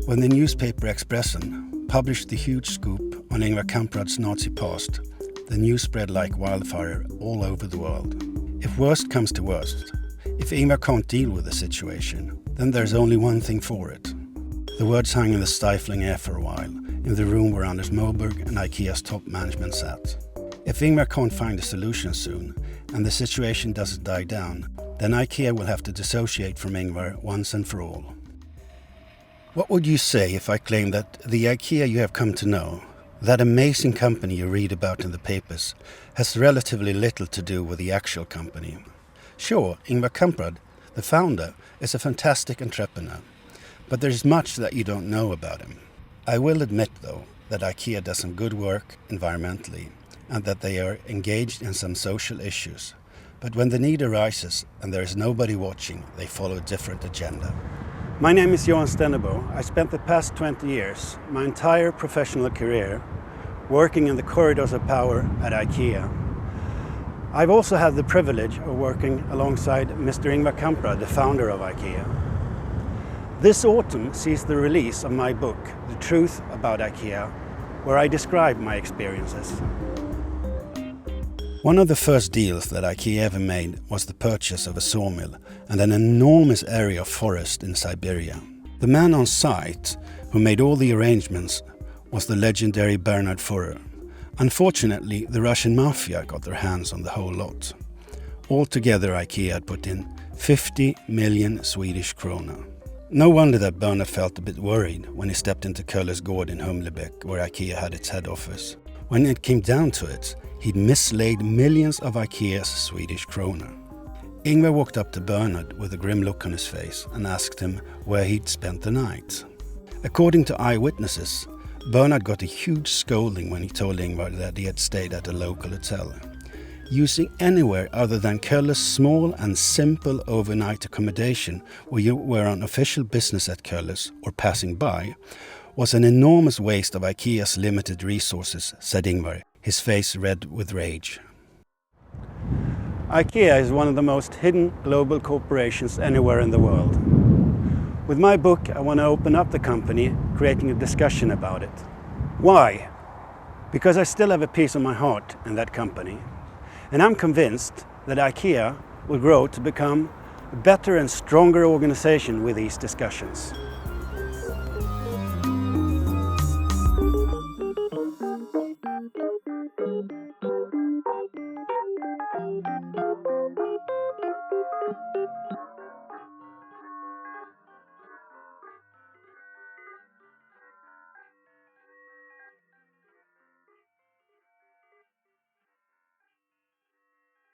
When the newspaper Expressen published the huge scoop on Ingvar Kamprad's Nazi past, the news spread like wildfire all over the world. If worst comes to worst, if Ingvar can't deal with the situation, then there's only one thing for it. The words hung in the stifling air for a while, in the room where Anders Moberg and IKEA's top management sat. If Ingvar can't find a solution soon, and the situation doesn't die down, then IKEA will have to dissociate from Ingvar once and for all. What would you say if I claimed that the IKEA you have come to know, that amazing company you read about in the papers, has relatively little to do with the actual company? Sure, Ingvar Kamprad, the founder, is a fantastic entrepreneur, but there is much that you don't know about him. I will admit, though, that IKEA does some good work environmentally and that they are engaged in some social issues. But when the need arises and there is nobody watching, they follow a different agenda. My name is Johan Stenebo. I spent the past 20 years, my entire professional career, working in the corridors of power at IKEA. I've also had the privilege of working alongside Mr. Ingvar Kamprad, the founder of IKEA. This autumn sees the release of my book, The Truth About IKEA, where I describe my experiences. One of the first deals that IKEA ever made was the purchase of a sawmill and an enormous area of forest in Siberia. The man on site who made all the arrangements was the legendary Bernhard Führer. Unfortunately, the Russian mafia got their hands on the whole lot. Altogether, IKEA had put in 50 million Swedish krona. No wonder that Bernhard felt a bit worried when he stepped into Köller's Gård in Humlebeck, where IKEA had its head office. When it came down to it, he'd mislaid millions of IKEA's Swedish krona. Ingvar walked up to Bernhard with a grim look on his face and asked him where he'd spent the night. According to eyewitnesses, Bernhard got a huge scolding when he told Ingvar that he had stayed at a local hotel. Using anywhere other than Köller's small and simple overnight accommodation where you were on official business at Köller's or passing by was an enormous waste of IKEA's limited resources, said Ingvar, his face red with rage. IKEA is one of the most hidden global corporations anywhere in the world. With my book, I want to open up the company, creating a discussion about it. Why? Because I still have a piece of my heart in that company. And I'm convinced that IKEA will grow to become a better and stronger organization with these discussions.